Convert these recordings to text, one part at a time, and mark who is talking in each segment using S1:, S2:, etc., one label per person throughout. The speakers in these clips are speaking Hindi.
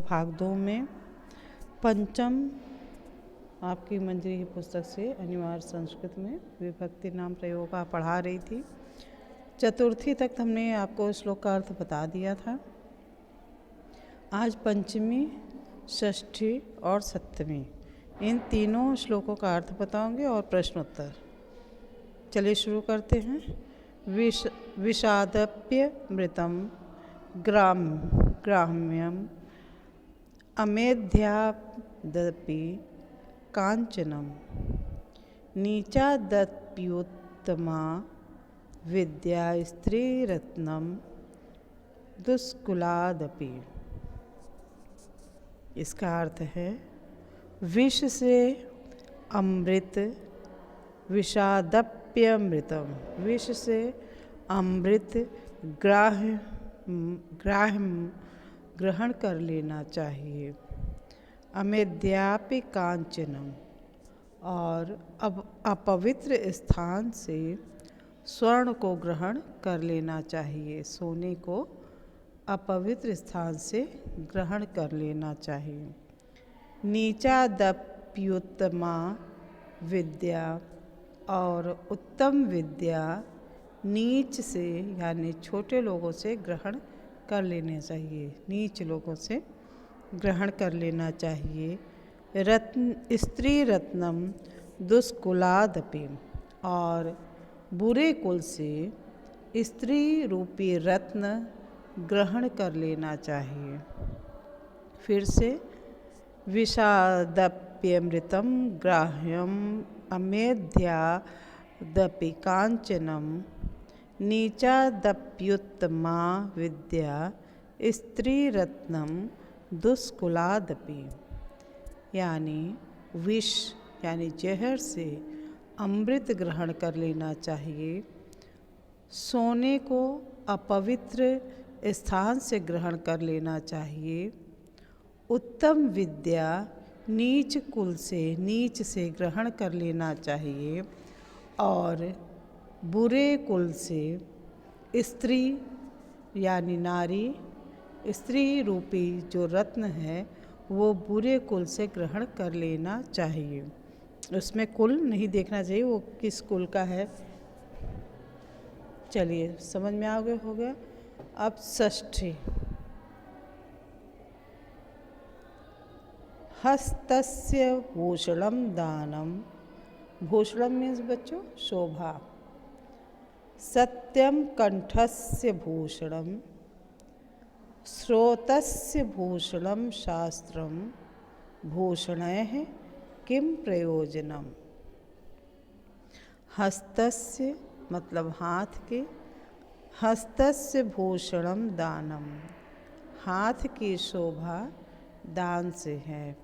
S1: भाग 2 में पंचम आपकी मंजरी की पुस्तक से अनिवार्य संस्कृत में विभक्ति नाम प्रयोग आप पढ़ा रही थी। चतुर्थी तक हमने आपको श्लोक का अर्थ बता दिया था। आज पंचमी, षष्ठी और सप्तमी इन तीनों श्लोकों का अर्थ बताऊंगे और प्रश्नोत्तर। चलिए शुरू करते हैं। विषादप्य मृतम ग्राम्यम अमेध्यादपि कांचनम नीचादप्युत्तमा विद्या स्त्रीरत्नम दुष्कुलादपि। इसका अर्थ है विष से अमृत, विषादप्यमृतम, विष से अमृत ग्रहण कर लेना चाहिए। अमेध्यापि कांचनम, और अब अपवित्र स्थान से स्वर्ण को ग्रहण कर लेना चाहिए। सोने को अपवित्र स्थान से ग्रहण कर लेना चाहिए। नीचादप्युत्तमा विद्या, और उत्तम विद्या नीच से यानी छोटे लोगों से ग्रहण कर लेना चाहिए, नीच लोगों से ग्रहण कर लेना चाहिए। स्त्री रत्नम दुष्कुलादपि, और बुरे कुल से स्त्री रूपी रत्न ग्रहण कर लेना चाहिए। फिर से विषादप्यमृतम ग्राह्यम अमेध्यादपि कांचनम नीचादप्युत्तमा विद्या स्त्रीरत्नम दुष्कुलादपि, यानी विष यानी जहर से अमृत ग्रहण कर लेना चाहिए। सोने को अपवित्र स्थान से ग्रहण कर लेना चाहिए। उत्तम विद्या नीच कुल से, नीच से ग्रहण कर लेना चाहिए। और बुरे कुल से स्त्री यानी नारी, स्त्री रूपी जो रत्न है वो बुरे कुल से ग्रहण कर लेना चाहिए। उसमें कुल नहीं देखना चाहिए वो किस कुल का है। चलिए समझ में आ गया, हो गया। अब षष्ठी। हस्तस्य भूषणम दानम, भूषणम मीन्स बच्चों शोभा। सत्यम कंठस्य भूषणम, श्रोतस्य भूषणम शास्त्रम भूषणैः किम प्रयोजनम। हस्तस्य मतलब हाथ के, हस्तस्य भूषणम दानम, हाथ की शोभा दान से है।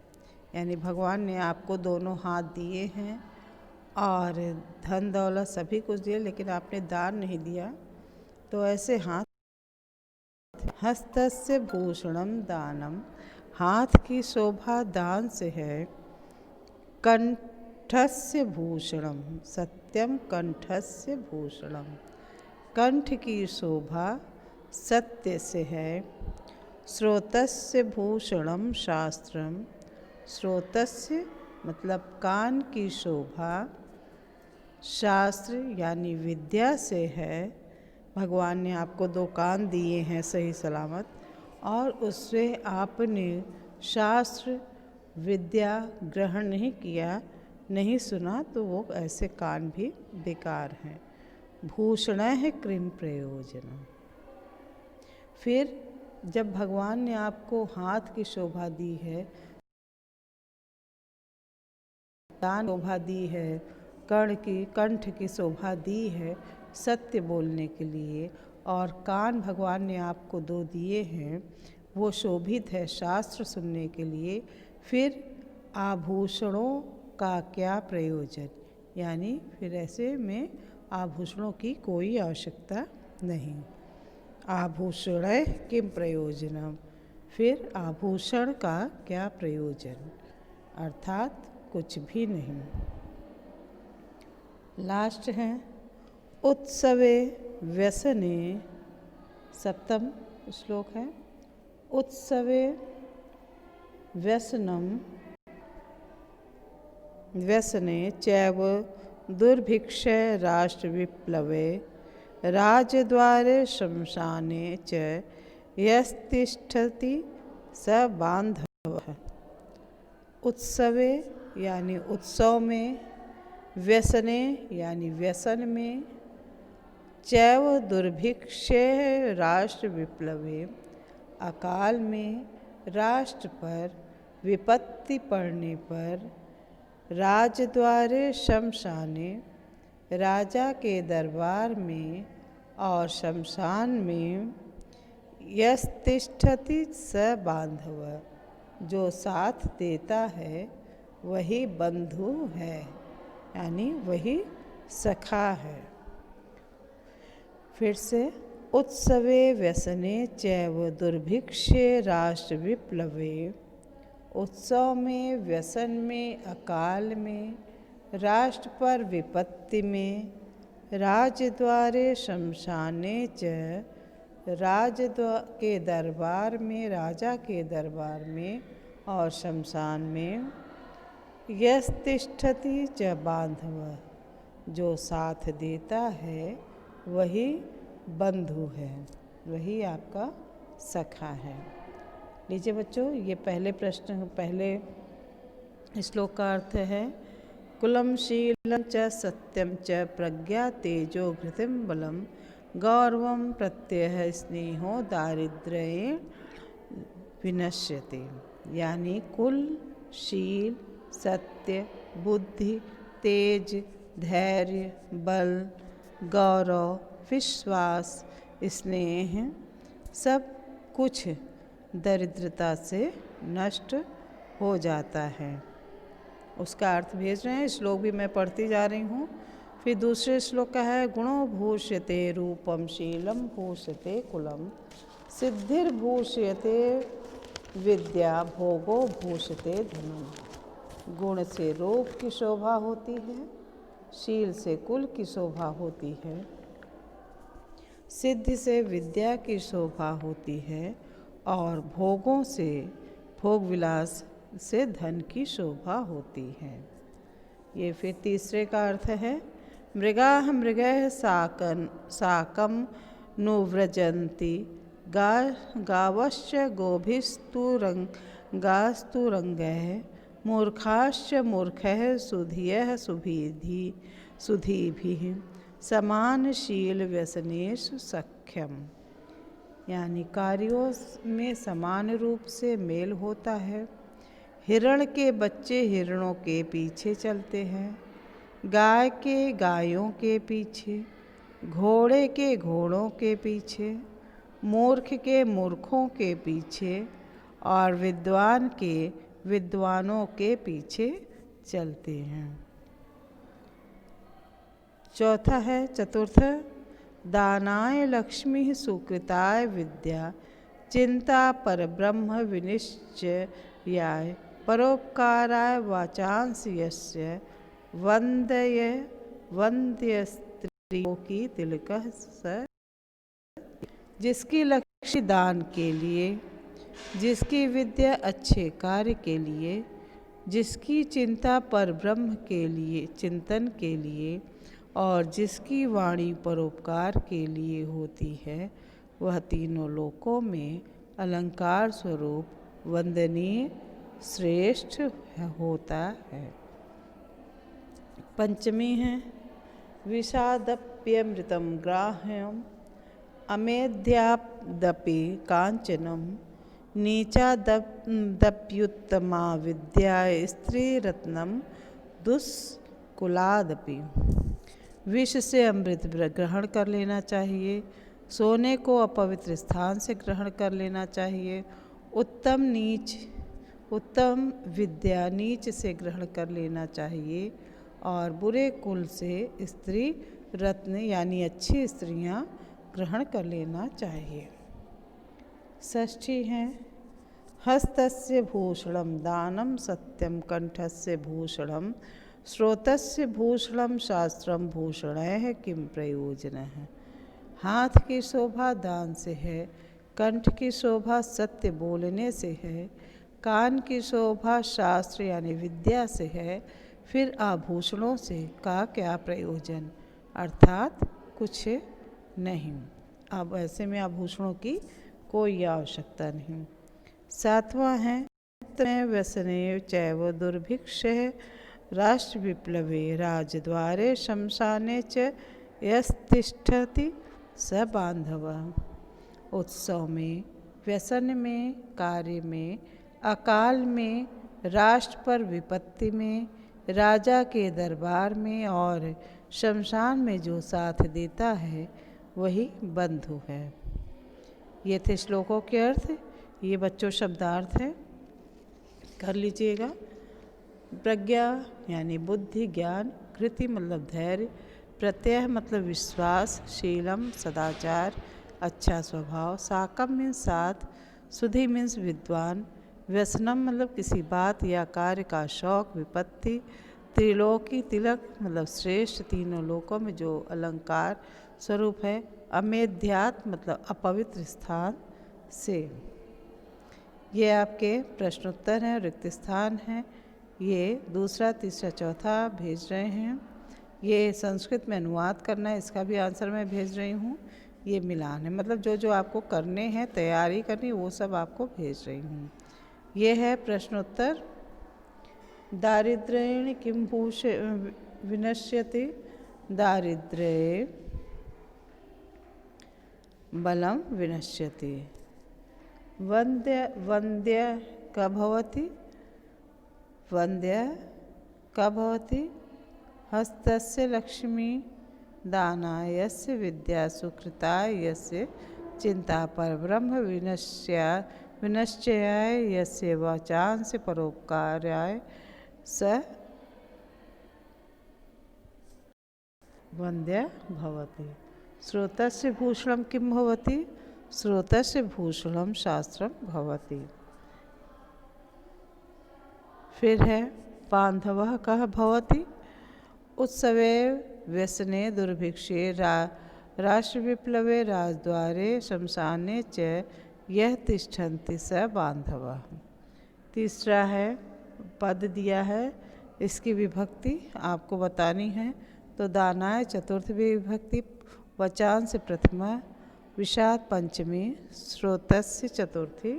S1: यानी भगवान ने आपको दोनों हाथ दिए हैं और धन दौलत सभी कुछ दिए, लेकिन आपने दान नहीं दिया, तो ऐसे हाथ। हस्तस्य भूषणम दानम, हाथ की शोभा दान से है। कंठस्य भूषणम, सत्यम कंठस्य भूषणम, कंठ की शोभा सत्य से है। श्रोतस्य भूषणम शास्त्रम, श्रोतस्य मतलब कान की शोभा शास्त्र यानी विद्या से है। भगवान ने आपको 2 कान दिए हैं सही सलामत, और उससे आपने शास्त्र विद्या ग्रहण नहीं किया, नहीं सुना, तो वो ऐसे कान भी बेकार हैं। भूषणैः किम प्रयोजनम। फिर जब भगवान ने आपको हाथ की शोभा दी है, दान शोभा दी है, कंठ की शोभा दी है सत्य बोलने के लिए, और कान भगवान ने आपको 2 दिए हैं वो शोभित है शास्त्र सुनने के लिए, फिर आभूषणों का क्या प्रयोजन। यानी फिर ऐसे में आभूषणों की कोई आवश्यकता नहीं। आभूषणैः किम प्रयोजनम, फिर आभूषण का क्या प्रयोजन, अर्थात कुछ भी नहीं। लास्ट है उत्सवे व्यसने, सप्तम श्लोक है। उत्सवे व्यसने चैव दुर्भिक्षे राष्ट्रविप्लवे राजद्वारे शमशाने च यस्तिष्ठति स बान्धवः। उत्सवे यानी उत्सव में, व्यसने यानी व्यसन में, चैव दुर्भिक्षे राष्ट्र विप्लवे अकाल में, राष्ट्र पर विपत्ति पड़ने पर, राजद्वारे शमशाने राजा के दरबार में और शमशान में, यस्तिष्ठति स बांधव जो साथ देता है वही बंधु है, यानी वही सखा है। फिर से, उत्सवे व्यसने चैव दुर्भिक्षे राष्ट्र विप्लवे, उत्सव में, व्यसन में, अकाल में, राष्ट्र पर विपत्ति में, राजद्वारे शमशाने च के दरबार में, राजा के दरबार में और शमशान में, यस्तिष्ठति च बांधव जो साथ देता है वही बंधु है, वही आपका सखा है। लीजिए बच्चों, ये पहले श्लोक का अर्थ है। कुलम शीलं च सत्यम च प्रज्ञा तेजो घृतिम बलम गौरवम प्रत्यय स्नेहो दारिद्र्येण विनश्यते। यानी कुल, शील, सत्य, बुद्धि, तेज, धैर्य, बल, गौरव, विश्वास, स्नेह सब कुछ दरिद्रता से नष्ट हो जाता है। उसका अर्थ भेज रहे हैं। श्लोक भी मैं पढ़ती जा रही हूँ। फिर दूसरे श्लोक का है, गुणो भूष्यते रूपम शीलम भूष्यते कुलम सिद्धिर्भूष्यते विद्या भोगो भूष्यते धनम। गुण से रूप की शोभा होती है, शील से कुल की शोभा होती है, सिद्धि से विद्या की शोभा होती है और भोगों से, भोग विलास से धन की शोभा होती है। ये फिर तीसरे का अर्थ है, मृगाः मृगः साकं नुव्रजन्ति गावश्च गोभिस्तु रंगैः मूर्खाश्च मूर्खैः सुधियः सुधीभिः समानशील व्यसनेषु सख्यम। यानी कार्यों में समान रूप से मेल होता है। हिरण के बच्चे हिरणों के पीछे चलते हैं, गाय के गायों के पीछे, घोड़े के घोड़ों के पीछे, मूर्ख के मूर्खों के पीछे और विद्वान के विद्वानों के पीछे चलते हैं। चौथा है, चतुर्थ, दानाय लक्ष्मी सुकृताय विद्या चिंता पर ब्रह्म विनिश्चयाय परोपकाराय वाचांस यस्य वंद्य स्त्रियों की तिलकः स। जिसकी लक्ष्य दान के लिए, जिसकी विद्या अच्छे कार्य के लिए, जिसकी चिंता पर ब्रह्म के लिए, चिंतन के लिए और जिसकी वाणी परोपकार के लिए होती है, वह तीनों लोकों में अलंकार स्वरूप वंदनीय श्रेष्ठ होता है। पंचमी है, विषादप्यमृतं ग्राह्यम अमेध्यादपि कांचनम नीचादप्युत्तमा विद्या स्त्रीरत्नम दुष्कुलादपि। विष से अमृत ग्रहण कर लेना चाहिए, सोने को अपवित्र स्थान से ग्रहण कर लेना चाहिए, उत्तम विद्या नीच से ग्रहण कर लेना चाहिए और बुरे कुल से स्त्री रत्न यानी अच्छी स्त्रियां ग्रहण कर लेना चाहिए। षष्ठी है, हस्तस्य भूषणम दानम सत्यम कंठस्य भूषणम श्रोतस्य भूषणम शास्त्रम भूषणैः किम प्रयोजनः। हाथ की शोभा दान से है, कंठ की शोभा सत्य बोलने से है, कान की शोभा शास्त्र यानी विद्या से है, फिर आभूषणों से का क्या प्रयोजन, अर्थात कुछ नहीं। अब ऐसे में आभूषणों की कोई आवश्यकता नहीं। 7वां है व्यसने चैव दुर्भिक्षः राष्ट्र विप्लवे राजद्वारे शमशाने च यस्तिष्ठति स बांधवः। उत्सव में, व्यसन में, कार्य में, अकाल में, राष्ट्र पर विपत्ति में, राजा के दरबार में और शमशान में जो साथ देता है वही बंधु है। ये थे श्लोकों के अर्थ। ये बच्चों शब्दार्थ है, कर लीजिएगा। प्रज्ञा यानी बुद्धि ज्ञान, कृति मतलब धैर्य, प्रत्यय मतलब विश्वास, शीलम सदाचार अच्छा स्वभाव, साकम मीन्स साथ, सुधि मीन्स विद्वान, व्यसनम मतलब किसी बात या कार्य का शौक, विपत्ति, त्रिलोकी तिलक मतलब श्रेष्ठ, तीनों लोकों में जो अलंकार स्वरूप है, अमेध्यात्म मतलब अपवित्र स्थान से। ये आपके प्रश्नोत्तर हैं, रिक्त स्थान हैं। ये दूसरा, तीसरा, चौथा भेज रहे हैं। ये संस्कृत में अनुवाद करना है, इसका भी आंसर मैं भेज रही हूँ। ये मिलान है, मतलब जो जो आपको करने हैं, तैयारी करनी, वो सब आपको भेज रही हूँ। ये है प्रश्नोत्तर। दारिद्र्येण किं विनश्यति, दारिद्र्ये बलं विनश्यति। वन्द्य क भवति, वन्द्य क भवति, हस्तस्य लक्ष्मी, दानाय यस्य विद्या, सुकृताय यस्य चिंता, परब्रह्म विनश्चयाय यस्य वाचांसि परोपकाराय स वन्द्य भवति। श्रोतस्य भूषणं किं भवति, श्रोतस्य भूषणं शास्त्रं भवति। फिर है बांधवः कः भवति, उत्सवे व्यसने दुर्भिक्षे राष्ट्र विप्लवे राजद्वारे शमशाने च यह तिष्ठन्ति स बांधवः। तीसरा है, पद दिया है, इसकी विभक्ति आपको बतानी है। तो दानाय चतुर्थी विभक्ति, वचांस प्रथमा, विषाद पंचमी, श्रोतस्य चतुर्थी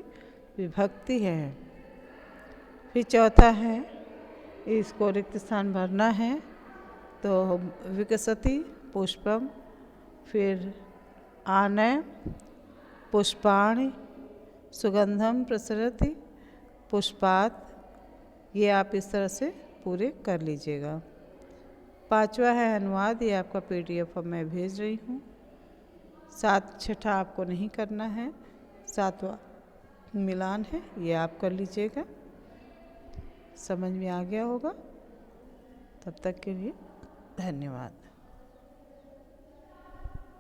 S1: विभक्ति है। फिर चौथा है, इसको रिक्त स्थान भरना है। तो विकसति पुष्पम, फिर आनय पुष्पाणि, सुगंधम प्रसरति पुष्पात। ये आप इस तरह से पूरे कर लीजिएगा। 5वां है अनुवाद, ये आपका PDF मैं भेज रही हूँ। 7 छठा आपको नहीं करना है, 7वां मिलान है, ये आप कर लीजिएगा। समझ में आ गया होगा। तब तक के लिए धन्यवाद।